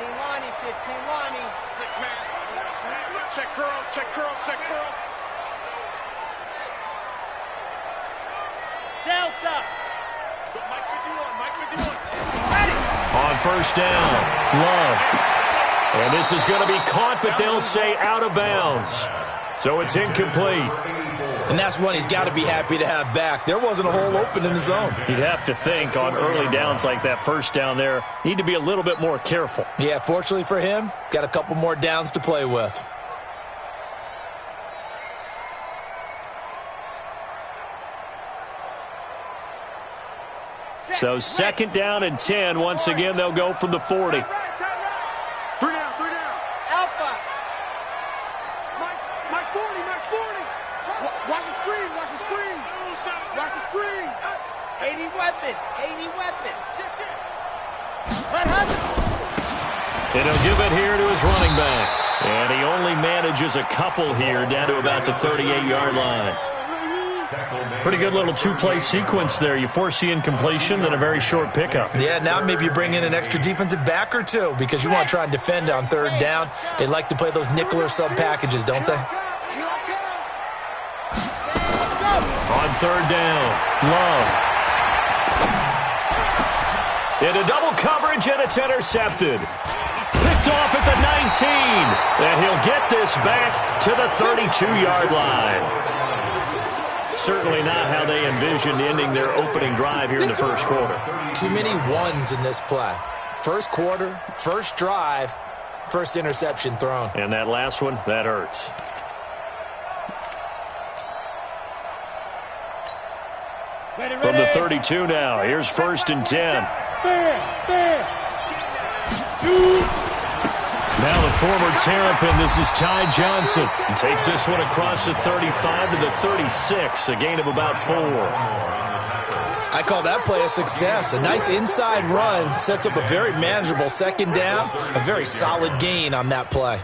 lining, 15 lining. 6-man. Check curls, check curls, check curls. Delta. Mike 51, Mike 51. Ready. On first down, Love. And this is going to be caught, but they'll say out of bounds. So it's incomplete. And that's one he's got to be happy to have back. There wasn't a hole open in the zone. You'd have to think on early downs like that first down there, need to be a little bit more careful. Yeah, fortunately for him, got a couple more downs to play with. So second down and 10. Once again, they'll go from the 40. 3 down, 3 down. Alpha. Mike 40, Mike 40. Watch the screen, watch the screen. Watch the screen. 80 weapons, 80 weapons. Let Hudson. And he'll give it here to his running back. And he only manages a couple here down to about the 38-yard line. Pretty good little two-play sequence there. You force the incompletion, then a very short pickup. Yeah, now maybe you bring in an extra defensive back or two because you want to try and defend on third down. They like to play those nickel or sub packages, don't they? On third down, Love. Into double coverage, and it's intercepted. Picked off at the 19. And he'll get this back to the 32-yard line. Certainly not how they envisioned ending their opening drive here in the first quarter. Too many ones in this play. First quarter, first drive, first interception thrown. And that last one, that hurts. From the 32 now, here's first and 10. Now the former Terrapin, this is Ty Johnson. He takes this one across the 35 to the 36, a gain of about 4. I call that play a success. A nice inside run sets up a very manageable second down, a very solid gain on that play.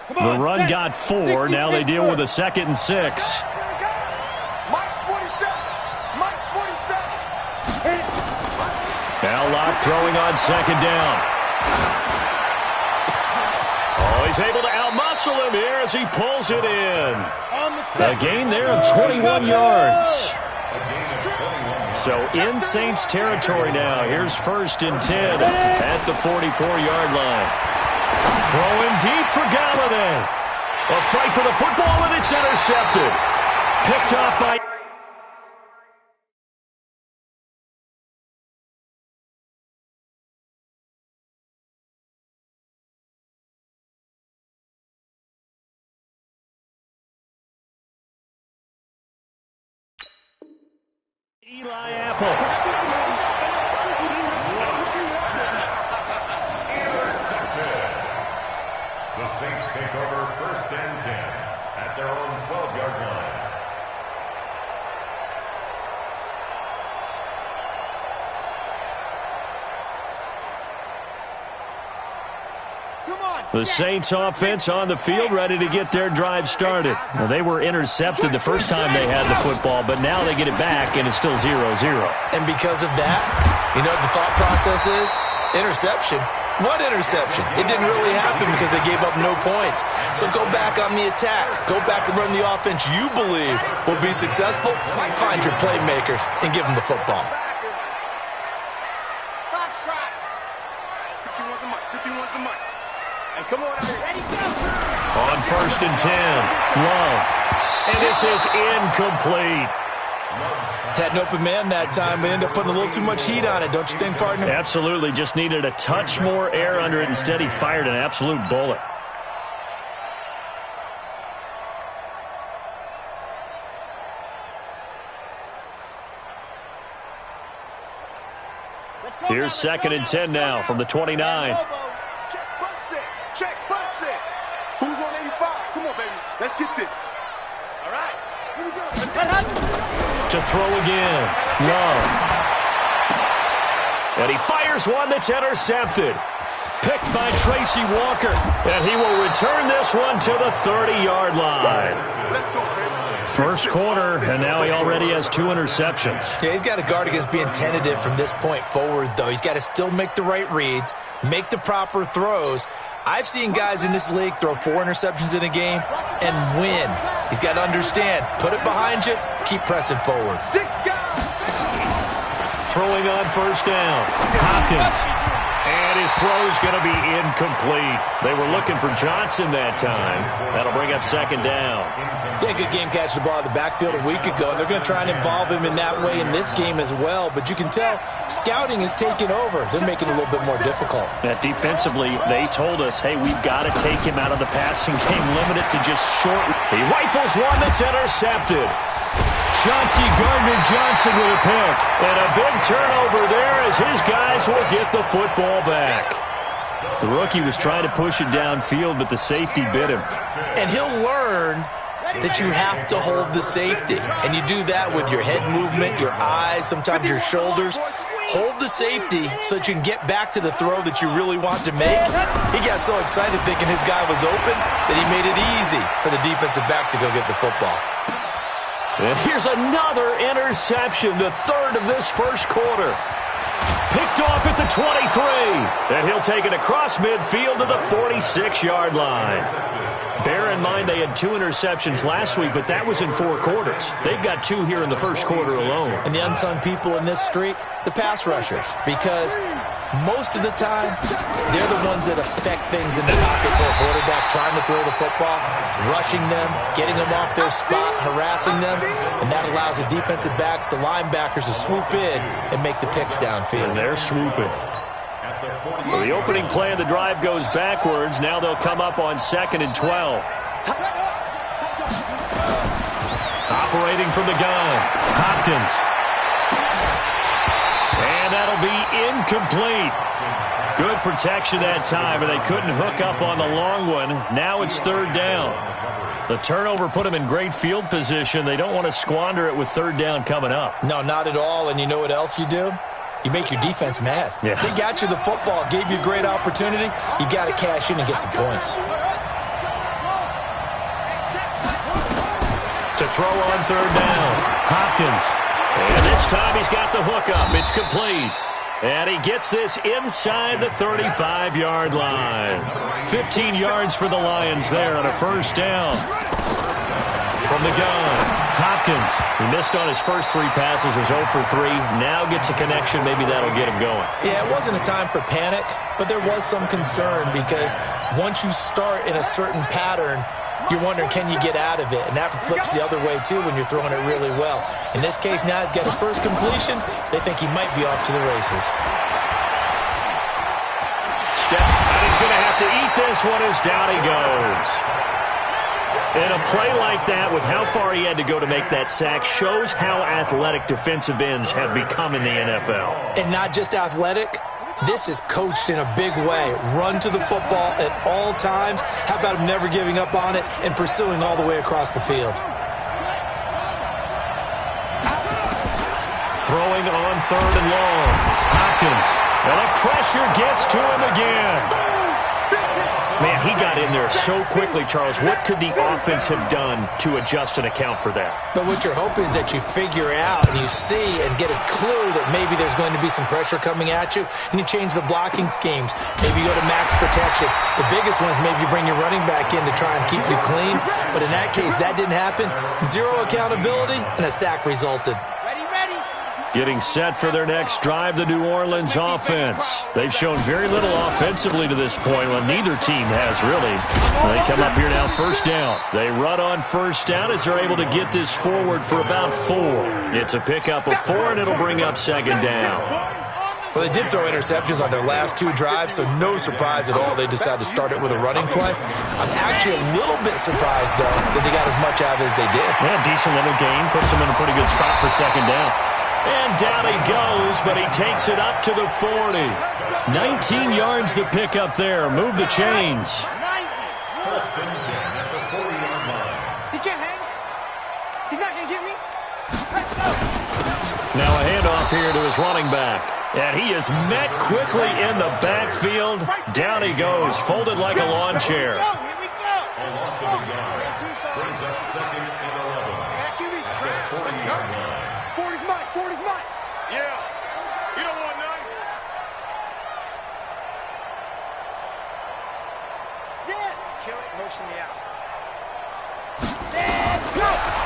The run got 4. Now they deal with a 2nd and 6. Now Locke throwing on second down. Oh, he's able to outmuscle him here as he pulls it in. A gain there of 21 yards. So in Saints territory now. Here's first and 10 at the 44-yard line. Throwing deep for Galladay. A fight for the football, and it's intercepted. Picked off by... Eli Apple. The Saints take over first and 10 at their own 12-yard line. The Saints offense on the field, ready to get their drive started. Well, they were intercepted the first time they had the football, but now they get it back, and it's still 0-0. And because of that, you know what the thought process is? Interception. What interception? It didn't really happen because they gave up no points. So go back on the attack. Go back and run the offense you believe will be successful. Find your playmakers and give them the football. On first and 10, Love. And this is incomplete. Had an open man that time, but ended up putting a little too much heat on it, don't you think, partner? Absolutely. Just needed a touch more air under it. Instead, he fired an absolute bullet. Here's second and 10 now from the 29. Check, butt set. Who's on 85? Come on, baby. Let's get this. All right. Here we go. Let's get it. To throw again. Love. And he fires one that's intercepted. Picked by Tracy Walker. And he will return this one to the 30-yard line. Let's go, baby. First quarter, and now he already has 2 interceptions. Yeah, he's got to guard against being tentative from this point forward, though. He's got to still make the right reads, make the proper throws. I've seen guys in this league throw 4 interceptions in a game and win. He's got to understand, put it behind you, keep pressing forward. Throwing on first down, Hopkins. And his throw's going to be incomplete. They were looking for Johnson that time. That'll bring up second down. Yeah, good game catching the ball in the backfield a week ago, and they're going to try and involve him in that way in this game as well. But you can tell scouting is taking over. They're making it a little bit more difficult. Defensively, they told us, hey, we've got to take him out of the passing game, limit it to just short. He rifles one that's intercepted. Chauncey Gardner-Johnson with a pick. And a big turnover there as his guys will get the football back. The rookie was trying to push it downfield, but the safety bit him. And he'll learn that you have to hold the safety. And you do that with your head movement, your eyes, sometimes your shoulders. Hold the safety so that you can get back to the throw that you really want to make. He got so excited thinking his guy was open that he made it easy for the defensive back to go get the football. And here's another interception, the third of this first quarter. Picked off at the 23. And he'll take it across midfield to the 46-yard line. Bear in mind they had 2 interceptions last week, but that was in 4 quarters. They've got 2 here in the first quarter alone. And the unsung people in this streak, the pass rushers. Because most of the time, they're the ones that affect things in the pocket for a quarterback, trying to throw the football, rushing them, getting them off their spot, harassing them, and that allows the defensive backs, the linebackers to swoop in and make the picks downfield. And they're swooping. So the opening play of the drive goes backwards. Now they'll come up on 2nd and 12. Operating from the gun, Hopkins. And that'll be incomplete. Good protection that time, but they couldn't hook up on the long one. Now it's 3rd down. The turnover put them in great field position. They don't want to squander it with 3rd down coming up. No, not at all. And you know what else you do? You make your defense mad. Yeah. They got you the football, gave you a great opportunity. You got to cash in and get some points. To throw on 3rd down, Hopkins. And this time he's got the hookup. It's complete. And he gets this inside the 35-yard line. 15 yards for the Lions there on a first down. From the gun, Hopkins. He missed on his first 3 passes, was 0 for 3. Now gets a connection. Maybe that'll get him going. Yeah, it wasn't a time for panic, but there was some concern because once you start in a certain pattern, you're wondering, can you get out of it? And that flips the other way, too, when you're throwing it really well. In this case, now he's got his first completion. They think he might be off to the races. Steps, and he's going to have to eat this one as down he goes. And a play like that, with how far he had to go to make that sack, shows how athletic defensive ends have become in the NFL. And not just athletic. This is coached in a big way. Run to the football at all times. How about him never giving up on it and pursuing all the way across the field? Throwing on 3rd and long. Hopkins. And the pressure gets to him again. Man, he got in there so quickly, Charles. What could the offense have done to adjust and account for that? But what you're hoping is that you figure out and you see and get a clue that maybe there's going to be some pressure coming at you, and you change the blocking schemes. Maybe you go to max protection. The biggest one is maybe you bring your running back in to try and keep you clean. But in that case, that didn't happen. 0 accountability, and a sack resulted. Getting set for their next drive, the New Orleans offense. They've shown very little offensively to this point. Well, neither team has really. They come up here now, first down. They run on first down as they're able to get this forward for about 4. It's a pickup of 4, and it'll bring up 2nd down. Well, they did throw interceptions on their last 2 drives, so no surprise at all they decided to start it with a running play. I'm actually a little bit surprised, though, that they got as much out of it as they did. Yeah, decent little gain. Puts them in a pretty good spot for 2nd down. And down he goes, but he takes it up to the 40. 19 yards the pick up there. Move the chains. He can't hang. He's not going to get me. Now a handoff here to his running back. And he is met quickly in the backfield. Down he goes, folded like a lawn chair. Here we go. A loss of a yard brings up 2nd and 11. line. 40's mine. 40's mine. Yeah. You don't want none. Sit. Kill it. Motion me out.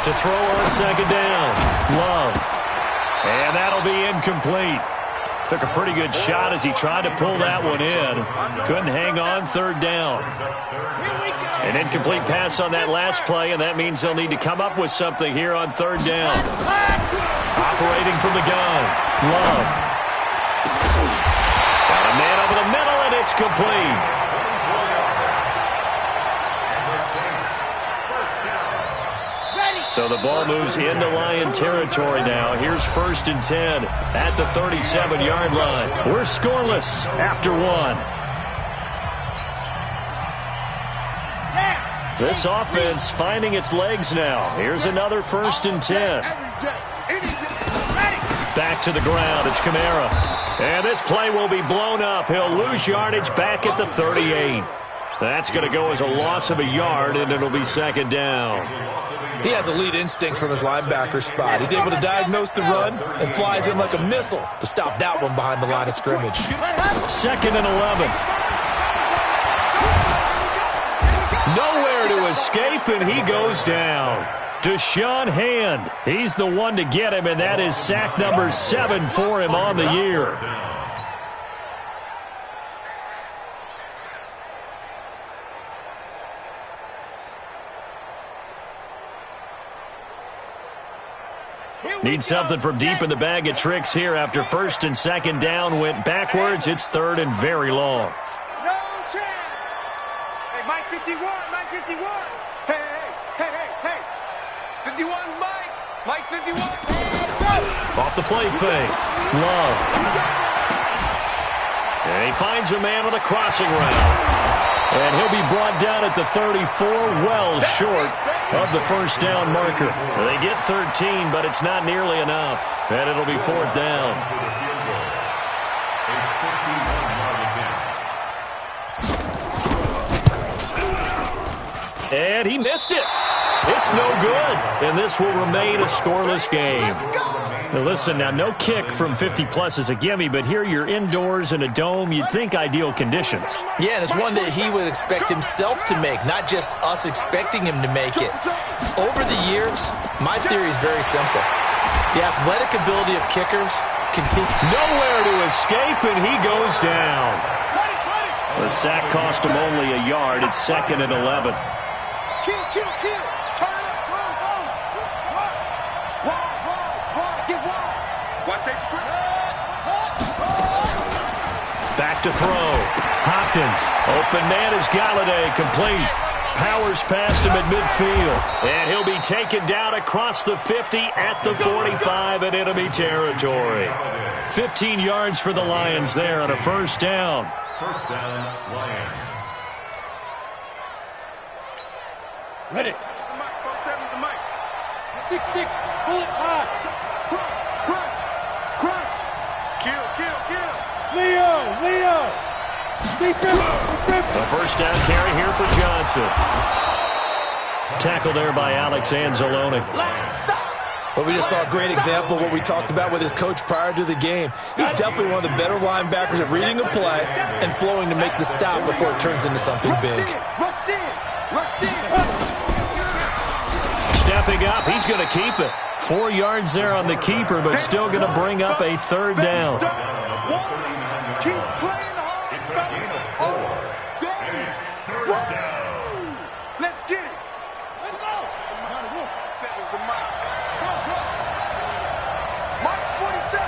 To throw on second down. Love. And that'll be incomplete. Took a pretty good shot as he tried to pull that one in. Couldn't hang on third down. An incomplete pass on that last play, and that means they'll need to come up with something here on third down. Operating from the gun. Love. Got a man over the middle, and it's complete. So the ball moves into Lion territory now. Here's 1st and 10 at the 37-yard line. We're scoreless after one. This offense finding its legs now. Here's another 1st and 10. Back to the ground. It's Kamara. And this play will be blown up. He'll lose yardage back at the 38. That's going to go as a loss of a yard, and it'll be second down. He has elite instincts from his linebacker spot. He's able to diagnose the run and flies in like a missile to stop that one behind the line of scrimmage. 2nd and 11. Nowhere to escape, and he goes down. Deshaun Hand. He's the one to get him, and that is sack number 7 for him on the year. Need something from deep in the bag of tricks here after 1st and 2nd down went backwards. It's 3rd and very long. No chance. Hey, Mike 51, Mike 51. Hey. 51's Mike. Mike 51. Off the play fake. Love. And he finds a man on a crossing route. And he'll be brought down at the 34, well short of the 1st down marker. They get 13, but it's not nearly enough. And it'll be 4th down. And he missed it. It's no good. And this will remain a scoreless game. Now listen, now no kick from 50-plus is a gimme, but here you're indoors in a dome. You'd think ideal conditions. Yeah, and it's one that he would expect himself to make, not just us expecting him to make it. Over the years, my theory is very simple. The athletic ability of kickers continues. Nowhere to escape, and he goes down. The sack cost him only a yard. It's 2nd and 11. Kill. Turn up, run. Get wide. Watch safety. Back to throw. Hopkins. Open man is Galladay. Complete. Powers past him at midfield. And he'll be taken down across the 50 at the 45 in enemy territory. 15 yards for the Lions there on a 1st down. 1st down, Lions. Ready. The mic. 6-6. Pull it high. Crunch. Kill. Leo. A 1st down carry here for Johnson. Tackle there by Alex Anzalone. But we just saw a great example of what we talked about with his coach prior to the game. He's definitely one of the better linebackers at reading a play and flowing to make the stop before it turns into something big. Stepping up, he's going to keep it. 4 yards there on the keeper, but still going to bring up a 3rd down. Keep playing hard, fellas. Let's get it. Let's go. Settles the mic. Mike's 47.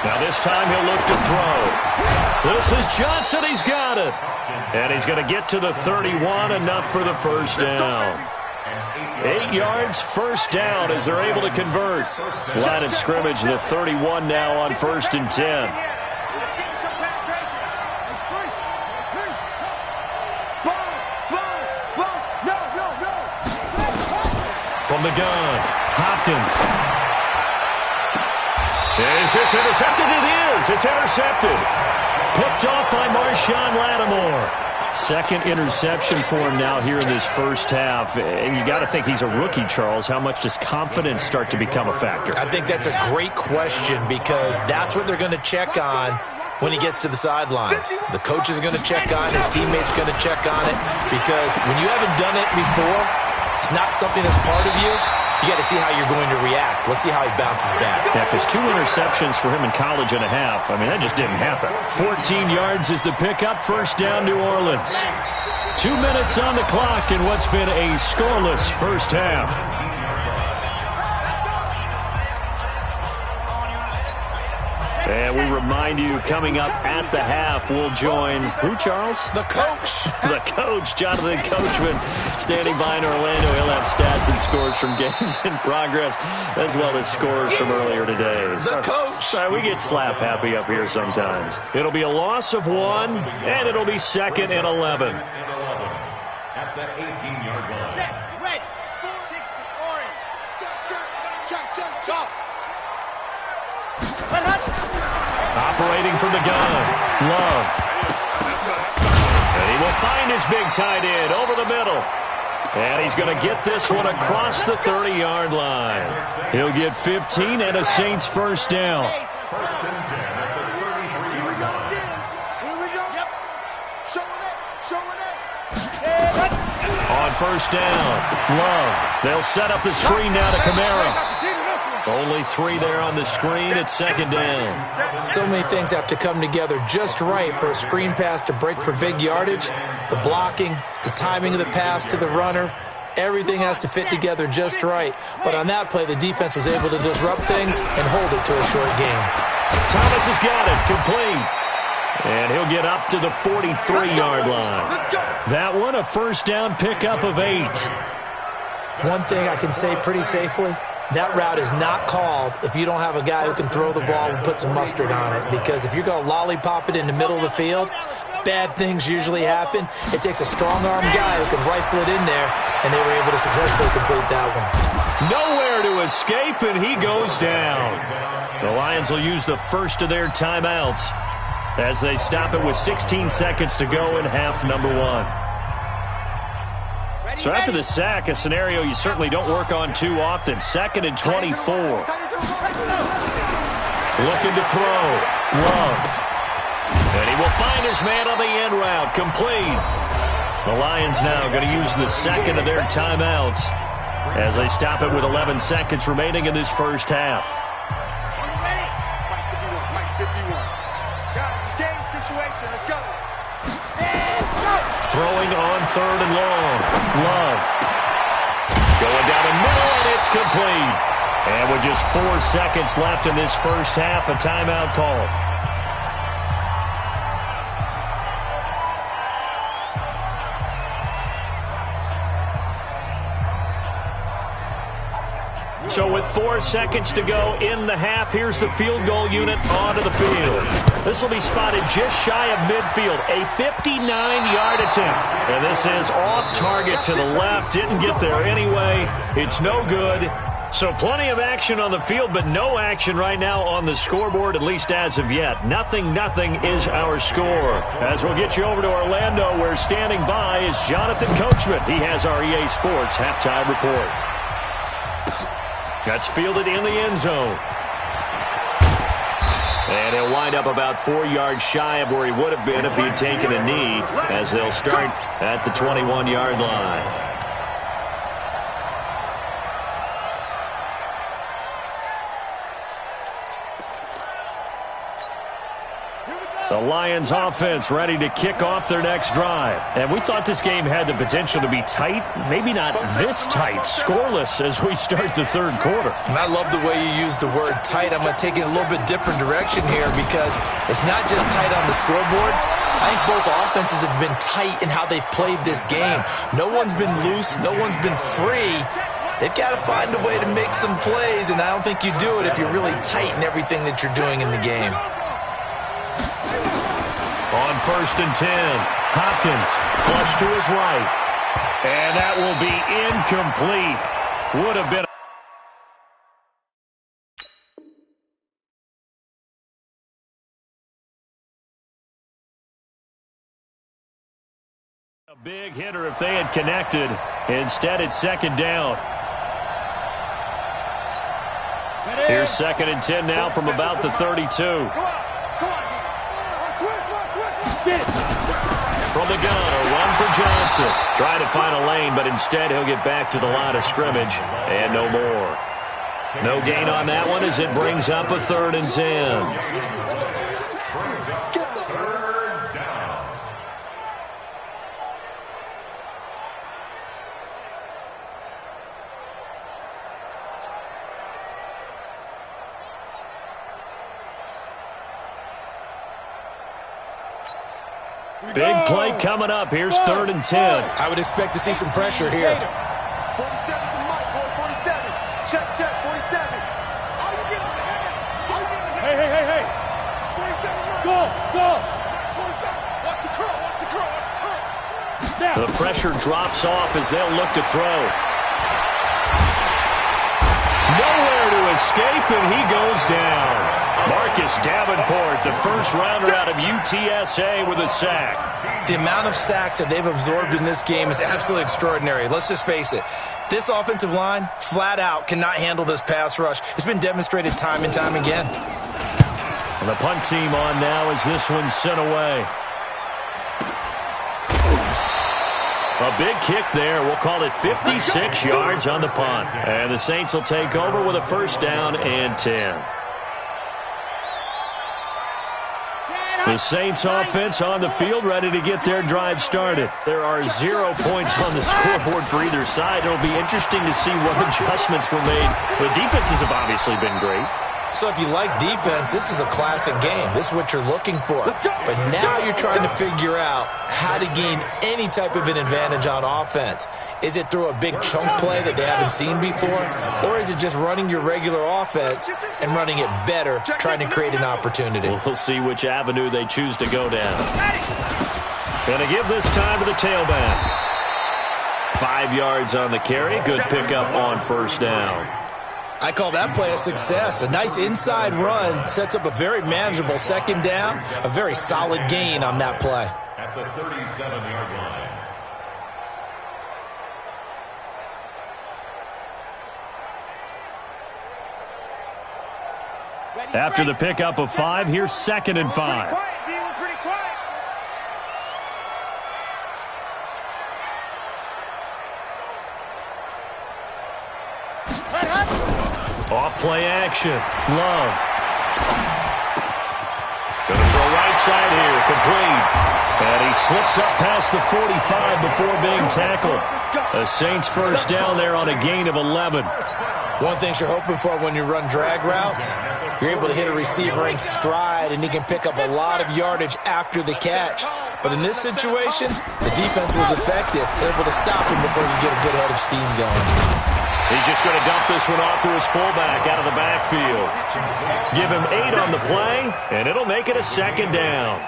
Now this time he'll look to throw. This is Johnson. He's got it. And he's going to get to the 31, enough for the 1st down. 8 yards, 1st down as they're able to convert. Line of scrimmage, the 31 now on 1st and 10. From the gun, Hopkins. Is this intercepted? It is. It's intercepted. Picked off by Marshawn Lattimore. Second interception for him now here in this first half. And you got to think he's a rookie, Charles. How much does confidence start to become a factor? I think that's a great question because that's what they're going to check on when he gets to the sidelines. The coach is going to check on it. His teammates are going to check on it because when you haven't done it before, it's not something that's part of you. You got to see how you're going to react. Let's see how he bounces back. Yeah, because 2 interceptions for him in college and a half. I mean, that just didn't happen. 14 yards is the pickup. First down, New Orleans. 2 minutes on the clock in what's been a scoreless first half. And we remind you, coming up at the half, we'll join who, Charles? The coach. The coach, Jonathan Coachman, standing by in Orlando. He'll have stats and scores from games in progress, as well as scores from earlier today. The coach. Sorry, we get slap happy up here sometimes. It'll be a loss of 1, and it'll be 2nd and 11. At the 18-yard line. Set, red, 60, orange. Chuck, chop. Operating from the gun, Love. And he will find his big tight end over the middle. And he's going to get this one across the 30-yard line. He'll get 15 and a Saints first down. First and 10 at the 33-yard line. Here we go. Yep. Showing it. On first down, Love. They'll set up the screen now to Kamara. Only 3 there on the screen at 2nd down. So many things have to come together just right for a screen pass to break for big yardage. The blocking, the timing of the pass to the runner, everything has to fit together just right. But on that play, the defense was able to disrupt things and hold it to a short game. Thomas has got it, complete. And he'll get up to the 43-yard line. That one, a first down pickup of 8. One thing I can say pretty safely, that route is not called if you don't have a guy who can throw the ball and put some mustard on it. Because if you're going to lollipop it in the middle of the field, bad things usually happen. It takes a strong-arm guy who can rifle it in there, and they were able to successfully complete that one. Nowhere to escape, and he goes down. The Lions will use the first of their timeouts as they stop it with 16 seconds to go in half number 1. So after the sack, a scenario you certainly don't work on too often. 2nd and 24. Looking to throw. Love. And he will find his man on the end route. Complete. The Lions now going to use the second of their timeouts as they stop it with 11 seconds remaining in this first half. Let's go. Throwing on 3rd and long. Love. Going down the middle, and it's complete. And with just 4 seconds left in this first half, a timeout call. So with 4 seconds to go in the half, here's the field goal unit onto the field. This will be spotted just shy of midfield, a 59-yard attempt. And this is off target to the left, didn't get there anyway. It's no good. So plenty of action on the field, but no action right now on the scoreboard, at least as of yet. Nothing is our score. As we'll get you over to Orlando, where standing by is Jonathan Coachman. He has our EA Sports halftime report. That's fielded in the end zone. And he'll wind up about 4 yards shy of where he would have been if he had taken a knee, as they'll start at the 21-yard line. The Lions offense ready to kick off their next drive. And we thought this game had the potential to be tight, maybe not this tight, scoreless as we start the third quarter. And I love the way you use the word tight. I'm going to take it a little bit different direction here because it's not just tight on the scoreboard. I think both offenses have been tight in how they've played this game. No one's been loose. No one's been free. They've got to find a way to make some plays, and I don't think you do it if you're really tight in everything that you're doing in the game. On 1st and 10, Hopkins flush to his right. And that will be incomplete. Would have been A big hitter if they had connected. Instead, it's second down. Here's 2nd and 10 now from about the 32. From the gun, a run for Johnson. Trying to find a lane, but instead he'll get back to the line of scrimmage and no more. No gain on that one as it brings up a 3rd and 10. Big play coming up. Here's 3rd and 10. I would expect to see some pressure here. 47 to Mike, boy, 47. Check, 47. All you get is Hey. 47, go. 47. Watch the curl. The pressure drops off as they'll look to throw. Nowhere to escape, and he goes down. Marcus Davenport, the first rounder out of UTSA with a sack. The amount of sacks that they've absorbed in this game is absolutely extraordinary. Let's just face it. This offensive line, flat out, cannot handle this pass rush. It's been demonstrated time and time again. And the punt team on now as this one's sent away. A big kick there. We'll call it 56 yards on the punt. And the Saints will take over with a 1st down and 10. The Saints offense on the field, ready to get their drive started. There are 0 points on the scoreboard for either side. It'll be interesting to see what adjustments were made. The defenses have obviously been great. So if you like defense, this is a classic game. This is what you're looking for. But now you're trying to figure out how to gain any type of an advantage on offense. Is it through a big chunk play that they haven't seen before? Or is it just running your regular offense and running it better, trying to create an opportunity? We'll see which avenue they choose to go down. Going to give this time to the tailback. 5 yards on the carry. Good pickup on 1st down. I call that play a success. A nice inside run sets up a very manageable 2nd down. A very solid gain on that play. At the 37-yard line. After the pickup of 5, here's 2nd and 5. Off play action. Love. Going to throw right side here. Complete. And he slips up past the 45 before being tackled. The Saints 1st down there on a gain of 11. One thing you're hoping for when you run drag routes, you're able to hit a receiver in stride, and he can pick up a lot of yardage after the catch. But in this situation, the defense was effective, able to stop him before you get a good head of steam going. He's just going to dump this one off to his fullback out of the backfield. Give him 8 on the play, and it'll make it a 2nd down.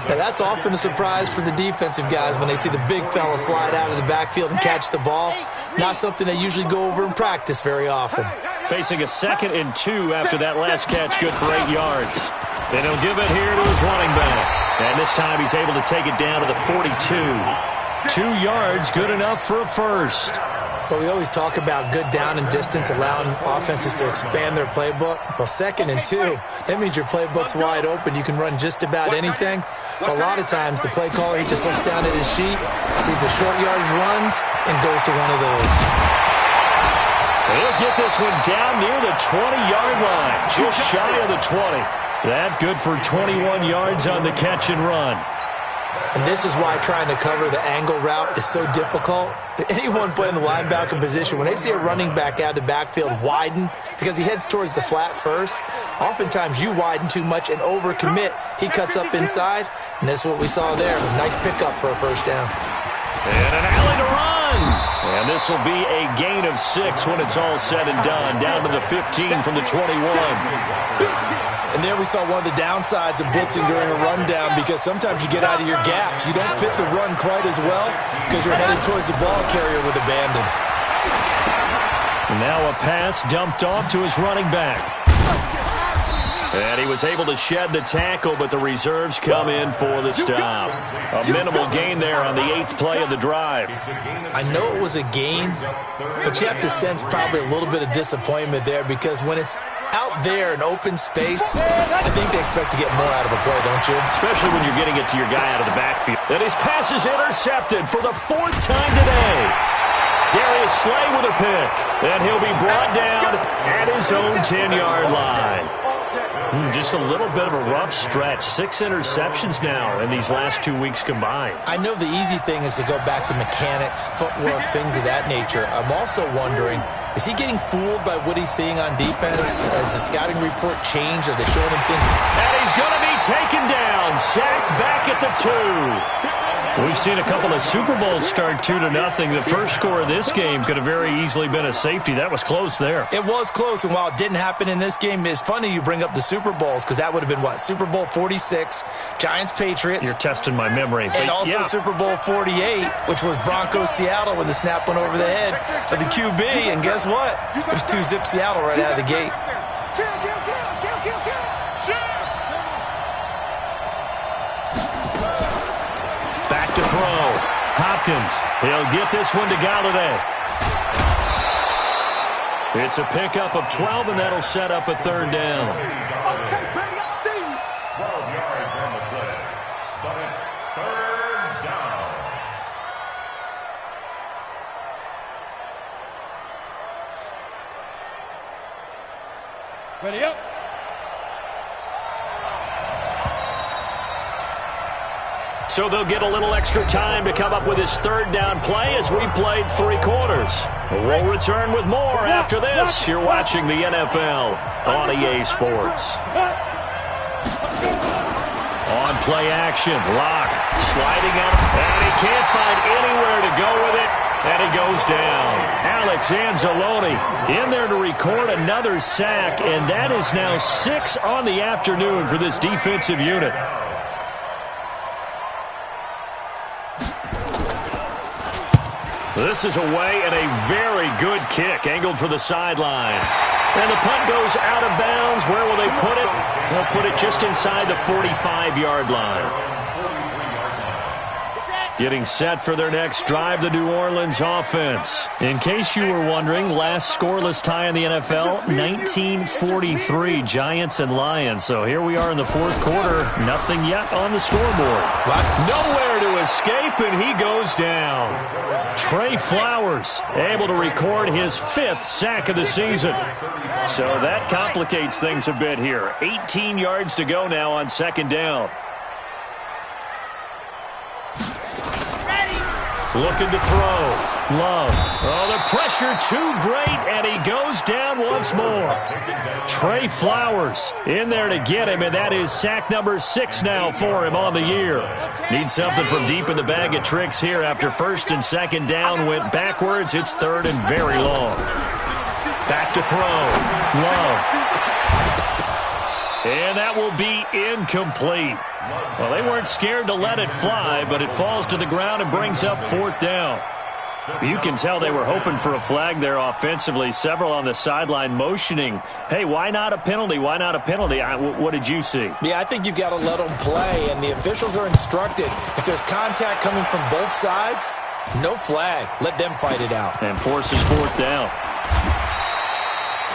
Now that's often a surprise for the defensive guys when they see the big fella slide out of the backfield and catch the ball. Not something they usually go over in practice very often. Facing a 2nd and 2 after that last catch, good for 8 yards. Then he'll give it here to his running back. And this time he's able to take it down to the 42. 2 yards, good enough for a 1st. Well, we always talk about good down and distance, allowing offenses to expand their playbook. Well, 2nd and 2, that means your playbook's wide open. You can run just about anything. But a lot of times, the play caller, he just looks down at his sheet, sees the short yardage runs, and goes to one of those. He'll get this one down near the 20-yard line, just shy of the 20. That good for 21 yards on the catch and run. And this is why trying to cover the angle route is so difficult. Anyone playing the linebacker position, when they see a running back out of the backfield widen, because he heads towards the flat first, oftentimes you widen too much and overcommit. He cuts up inside, and that's what we saw there. A nice pickup for a 1st down. And an alley to run. And this will be a gain of 6 when it's all said and done. Down to the 15 from the 21. And there we saw one of the downsides of blitzing during a rundown, because sometimes you get out of your gaps. You don't fit the run quite as well because you're headed towards the ball carrier with abandon. And now a pass dumped off to his running back. And he was able to shed the tackle, but the reserves come in for the stop. A minimal gain there on the 8th play of the drive. I know it was a gain, but you have to sense probably a little bit of disappointment there because when it's out there in open space, I think they expect to get more out of a play, don't you? Especially when you're getting it to your guy out of the backfield. And his pass is intercepted for the 4th time today. Darius Slay with a pick, and he'll be brought down at his own 10-yard line. Just a little bit of a rough stretch. 6 interceptions now in these last 2 weeks combined. I know the easy thing is to go back to mechanics, footwork, things of that nature. I'm also wondering, is he getting fooled by what he's seeing on defense? Has the scouting report changed? Are they showing him things? And he's going to be taken down, sacked back at the 2. We've seen a couple of Super Bowls start 2-0. The first score of this game could have very easily been a safety. That was close there. It was close, and while it didn't happen in this game, it's funny you bring up the Super Bowls because that would have been, what, Super Bowl 46, Giants-Patriots. You're testing my memory. And also yeah. Super Bowl 48, which was Broncos-Seattle when the snap went over the head of the QB, and guess what? It was 2-zip Seattle right out of the gate. Back to throw. Hopkins. He'll get this one to Galladay. It's a pickup of 12, and that'll set up a 3rd down. 12 yards on the play, but it's 3rd down. Ready up. So they'll get a little extra time to come up with his 3rd down play as we played 3 quarters. We'll return with more after this. You're watching the NFL on EA Sports. On play action, Locke sliding out, and he can't find anywhere to go with it, and he goes down. Alex Anzalone in there to record another sack, and that is now 6 on the afternoon for this defensive unit. This is away and a very good kick, angled for the sidelines. And the punt goes out of bounds. Where will they put it? They'll put it just inside the 45-yard line. Getting set for their next drive, the New Orleans offense. In case you were wondering, last scoreless tie in the NFL, 1943, Giants and Lions. So here we are in the 4th quarter, nothing yet on the scoreboard. Nowhere to escape, and he goes down. Trey Flowers able to record his 5th sack of the season. So that complicates things a bit here. 18 yards to go now on 2nd down. Looking to throw. Love. Oh, the pressure too great, and he goes down once more. Trey Flowers in there to get him, and that is sack number 6 now for him on the year. Needs something from deep in the bag of tricks here after 1st and 2nd down went backwards. It's 3rd and very long. Back to throw. Love. And that will be incomplete. Well, they weren't scared to let it fly, but it falls to the ground and brings up 4th down. You can tell they were hoping for a flag there offensively. Several on the sideline motioning, hey, why not a penalty? Why not a penalty? What did you see? Yeah, I think you've got to let them play, and the officials are instructed. If there's contact coming from both sides, no flag. Let them fight it out. And forces 4th down.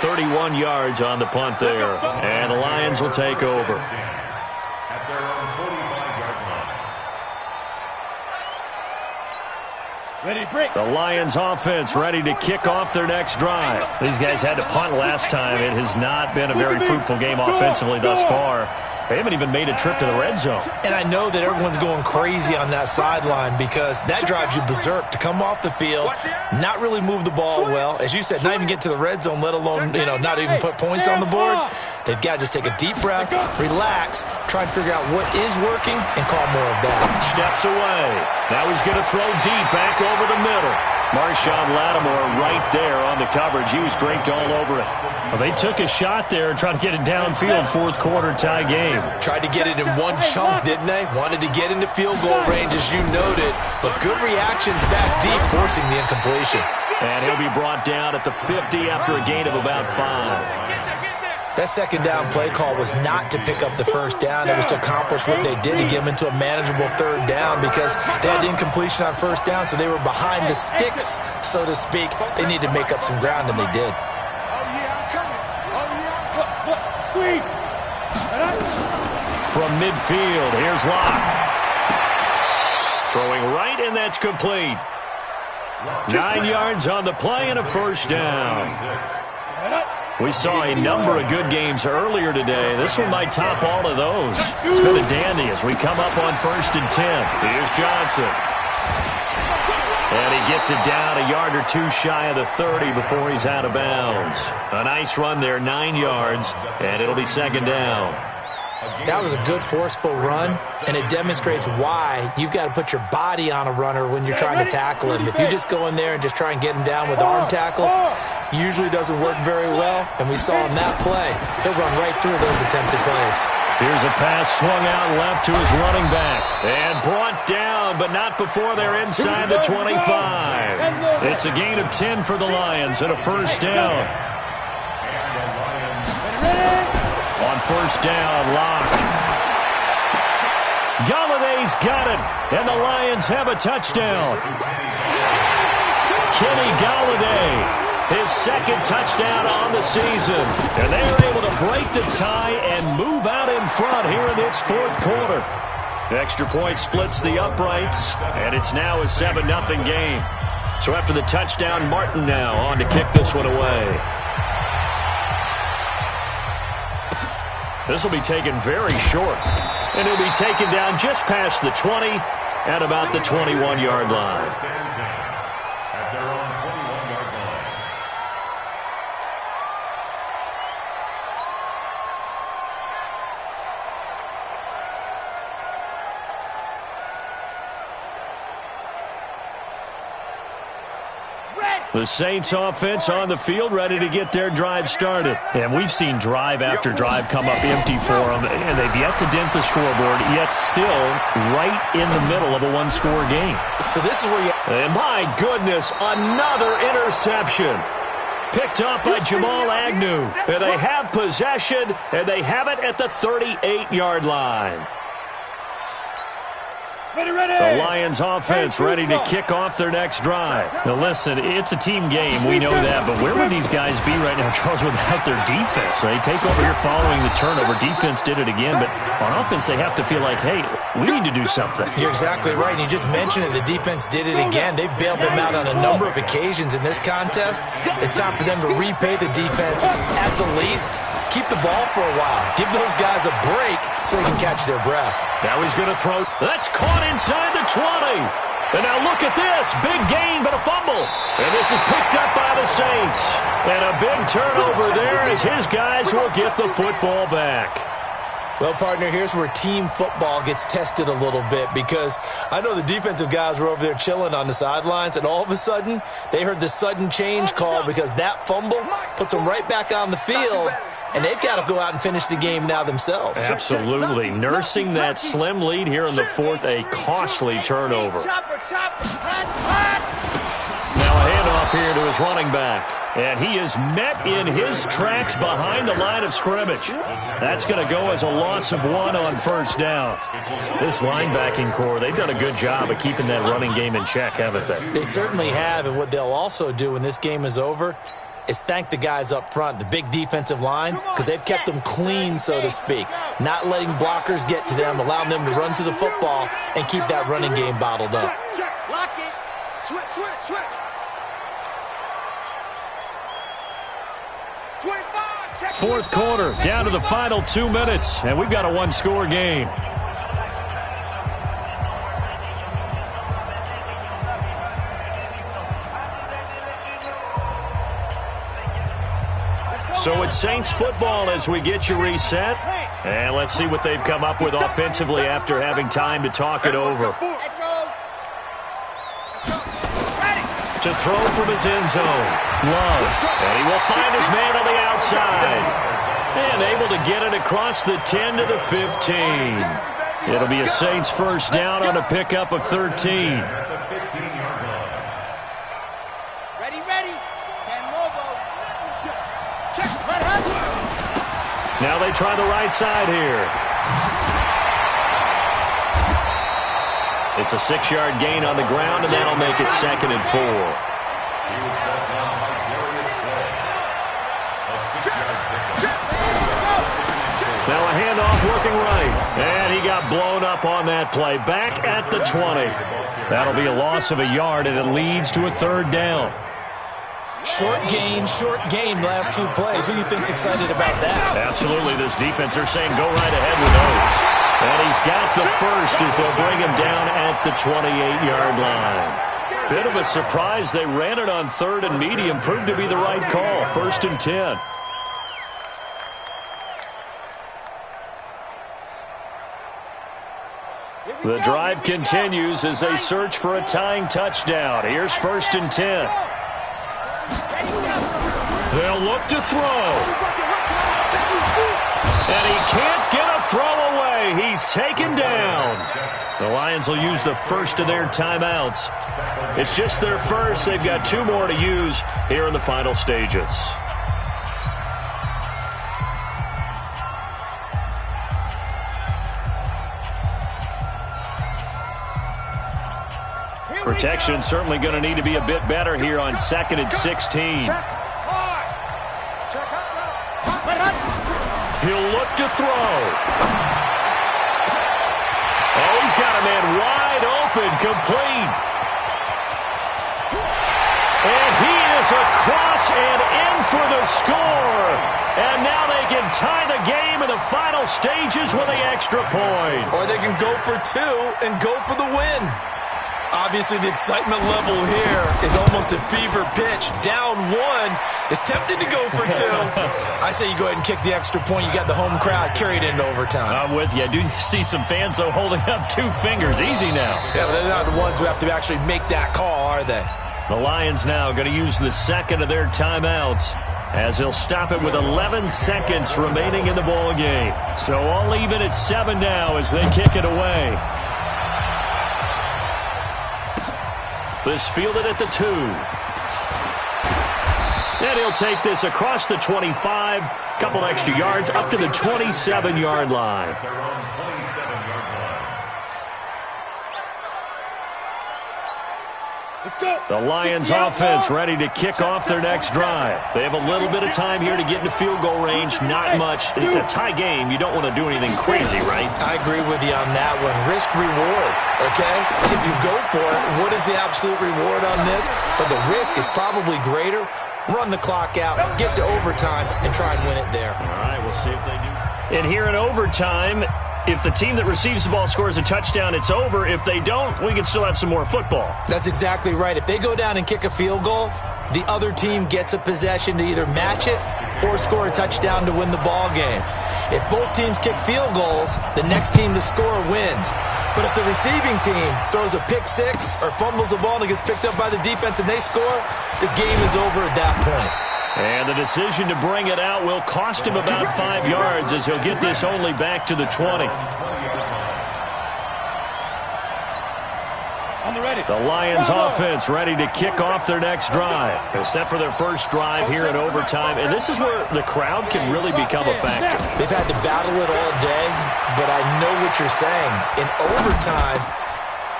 31 yards on the punt there, and the Lions will take over. At their own 45-yard line. Ready, break. The Lions offense ready to kick off their next drive. These guys had to punt last time. It has not been a very fruitful game offensively thus far. They haven't even made a trip to the red zone. And I know that everyone's going crazy on that sideline because that drives you berserk to come off the field, not really move the ball well. As you said, not even get to the red zone, let alone, not even put points on the board. They've got to just take a deep breath, relax, try and figure out what is working, and call more of that. Steps away. Now he's going to throw deep back over the middle. Marshawn Lattimore right there on the coverage. He was draped all over it. Well, they took a shot there and tried to get it downfield. 4th quarter tie game. Tried to get it in one chunk, didn't they? Wanted to get into field goal range, as you noted. But good reactions back deep, forcing the incompletion. And he'll be brought down at the 50 after a gain of about 5. That second down play call was not to pick up the first down. It was to accomplish what they did to get them into a manageable third down because they had incompletion on first down, so they were behind the sticks, so to speak. They needed to make up some ground, and they did. From midfield, here's Locke. Throwing right, and that's complete. 9 yards on the play and a first down. We saw a number of good games earlier today. This one might top all of those. It's been a dandy as we come up on 1st and 10. Here's Johnson. And he gets it down a yard or two shy of the 30 before he's out of bounds. A nice run there, 9 yards, and it'll be second down. That was a good, forceful run, and it demonstrates why you've got to put your body on a runner when you're trying to tackle him. If you just go in there and just try and get him down with arm tackles, usually doesn't work very well, and we saw in that play, he'll run right through those attempted plays. Here's a pass swung out left to his running back, and brought down, but not before they're inside the 25. It's a gain of 10 for the Lions and a first down. On first down, Locke. Galladay's got it, and the Lions have a touchdown. Kenny Galladay, his second touchdown on the season. And they are able to break the tie and move out in front here in this fourth quarter. Extra point splits the uprights, and it's now a 7-0 game. So after the touchdown, Martin now on to kick this one away. This will be taken very short, and it'll be taken down just past the 20 at about the 21-yard line. At their own 21-yard line. The Saints offense on the field, ready to get their drive started. And we've seen drive after drive come up empty for them, and they've yet to dent the scoreboard, yet still right in the middle of a one-score game. So this is where you... And my goodness, another interception. Picked up by Jamal Agnew. And they have possession, and they have it at the 38-yard line. The Lions offense ready to kick off their next drive. Now listen, it's a team game, we know that, but where would these guys be right now, Charles, without their defense? They take over here following the turnover. Defense did it again, but on offense they have to feel like, hey, we need to do something. You're exactly right. And you just mentioned it. The defense did it again. They bailed them out on a number of occasions in this contest. It's time for them to repay the defense at the least. Keep the ball for a while. Give those guys a break so they can catch their breath. Now he's going to throw. That's caught inside the 20. And now look at this. Big gain, but a fumble. And this is picked up by the Saints. And a big turnover there as his guys will get the football back. Well, partner, here's where team football gets tested a little bit because I know the defensive guys were over there chilling on the sidelines, and all of a sudden, they heard the sudden change call because that fumble puts them right back on the field, and they've got to go out and finish the game now themselves. Absolutely. Nursing that slim lead here in the fourth, a costly turnover. Now a handoff here to his running back. And he is met in his tracks behind the line of scrimmage. That's going to go as a loss of 1 on first down. This linebacking core, they've done a good job of keeping that running game in check, haven't they? They certainly have, and what they'll also do when this game is over is thank the guys up front, the big defensive line, because they've kept them clean, so to speak. Not letting blockers get to them, allowing them to run to the football and keep that running game bottled up. Lock it. Switch. Fourth quarter, down to the final 2 minutes, and we've got a one-score game. So it's Saints football as we get you reset. And let's see what they've come up with offensively after having time to talk it over. To throw from his end zone. Love. And he will find his man on the outside. And able to get it across the 10 to the 15. It'll be a Saints first down on a pickup of 13. Now they try the right side here. It's a 6-yard gain on the ground, and that'll make it 2nd and 4. Now a handoff working right. And he got blown up on that play. Back at the 20. That'll be a loss of a yard, and it leads to a 3rd down. Short gain, last 2 plays. Who do you think's excited about that? Absolutely. This defense, they're saying go right ahead with those. And he's got the first as they'll bring him down at the 28-yard line. Bit of a surprise. They ran it on 3rd and medium. Proved to be the right call. 1st and 10. The drive continues as they search for a tying touchdown. Here's 1st and 10. They'll look to throw. And he can't get a throw away. He's taken down. The Lions will use the first of their timeouts. It's just their first. They've got 2 more to use here in the final stages. Protection certainly going to need to be a bit better here on 2nd and 16. He'll look to throw. Oh, he's got a man wide open, complete. And he is across and in for the score. And now they can tie the game in the final stages with the extra point. Or they can go for 2 and go for the win. Obviously, the excitement level here is almost a fever pitch. Down 1 is tempted to go for 2. I say you go ahead and kick the extra point. You got the home crowd, carry it into overtime. I'm with you. I do see some fans, though, holding up 2 fingers. Easy now. Yeah, but they're not the ones who have to actually make that call, are they? The Lions now going to use the 2nd of their timeouts as they'll stop it with 11 seconds remaining in the ball game. So all even at 7 now as they kick it away. This fielded at the 2. And he'll take this across the 25. Couple extra yards up to the 27-yard line. The Lions offense ready to kick off their next drive. They have a little bit of time here to get into field goal range. Not much. In a tie game, you don't want to do anything crazy, right? I agree with you on that one. Risk reward, okay? If you go for it, what is the absolute reward on this? But the risk is probably greater. Run the clock out, get to overtime, and try and win it there. All right, we'll see if they do. And here in overtime, if the team that receives the ball scores a touchdown, it's over. If they don't, we can still have some more football. That's exactly right. If they go down and kick a field goal, the other team gets a possession to either match it or score a touchdown to win the ball game. If both teams kick field goals, the next team to score wins. But if the receiving team throws a pick 6 or fumbles the ball and it gets picked up by the defense and they score, the game is over at that point. And the decision to bring it out will cost him about 5 yards as he'll get this only back to the 20. The Lions offense ready to kick off their next drive. They're set for their first drive here in overtime. And this is where the crowd can really become a factor. They've had to battle it all day, but I know what you're saying. In overtime,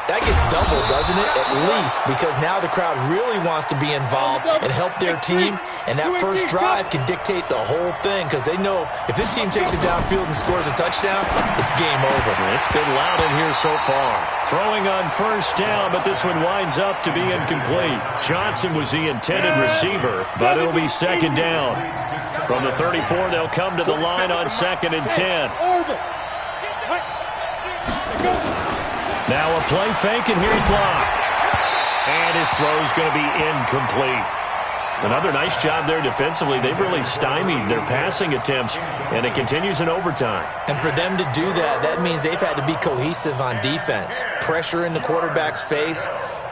that gets doubled, doesn't it? At least, because now the crowd really wants to be involved and help their team, and that first drive can dictate the whole thing because they know if this team takes it downfield and scores a touchdown, it's game over. It's been loud in here so far. Throwing on first down, but this one winds up to be incomplete. Johnson was the intended receiver, but it'll be 2nd down. From the 34, they'll come to the line on 2nd and 10. Now a play fake, and here's Locke. And his throw's going to be incomplete. Another nice job there defensively. They've really stymied their passing attempts, and it continues in overtime. And for them to do that, that means they've had to be cohesive on defense. Pressure in the quarterback's face.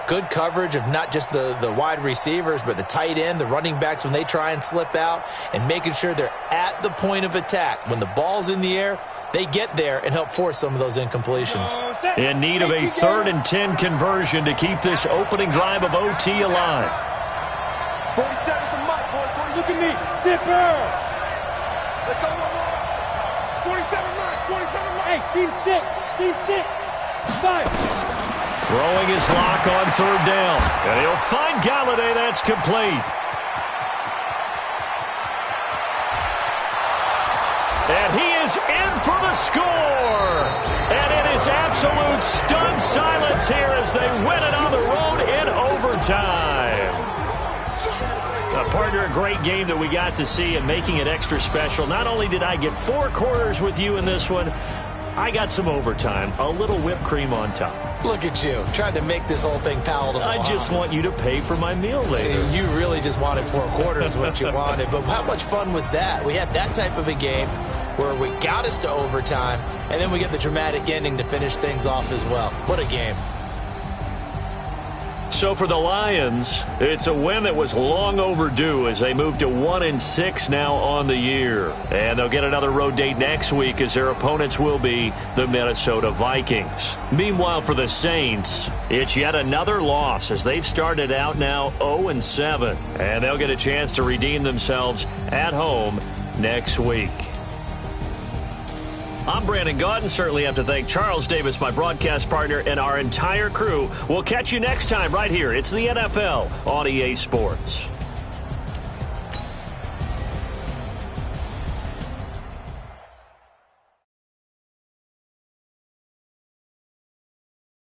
Good coverage of not just the wide receivers, but the tight end, the running backs when they try and slip out, and making sure they're at the point of attack. When the ball's in the air, they get there and help force some of those incompletions. In need of a 3rd and 10 conversion to keep this opening drive of OT alive. 47 from Mike, boys. Look at me. Zipper. Let's go one more. Team 6. Team 6. 5. Throwing his lock on third down. And he'll find Galladay. That's complete. And he is in for the score. And it is absolute stunned silence here as they win it on the road in overtime. Partner, a great game that we got to see and making it extra special. Not only did I get 4 quarters with you in this one, I got some overtime, a little whipped cream on top. Look at you, trying to make this whole thing palatable. I just want you to pay for my meal later. You really just wanted 4 quarters, what you wanted. But how much fun was that? We had that type of a game where we got us to overtime, and then we get the dramatic ending to finish things off as well. What a game. So for the Lions, it's a win that was long overdue as they move to 1-6 now on the year. And they'll get another road date next week as their opponents will be the Minnesota Vikings. Meanwhile, for the Saints, it's yet another loss as they've started out now 0-7. And they'll get a chance to redeem themselves at home next week. I'm Brandon Gaudin. Certainly have to thank Charles Davis, my broadcast partner, and our entire crew. We'll catch you next time right here. It's the NFL on EA Sports.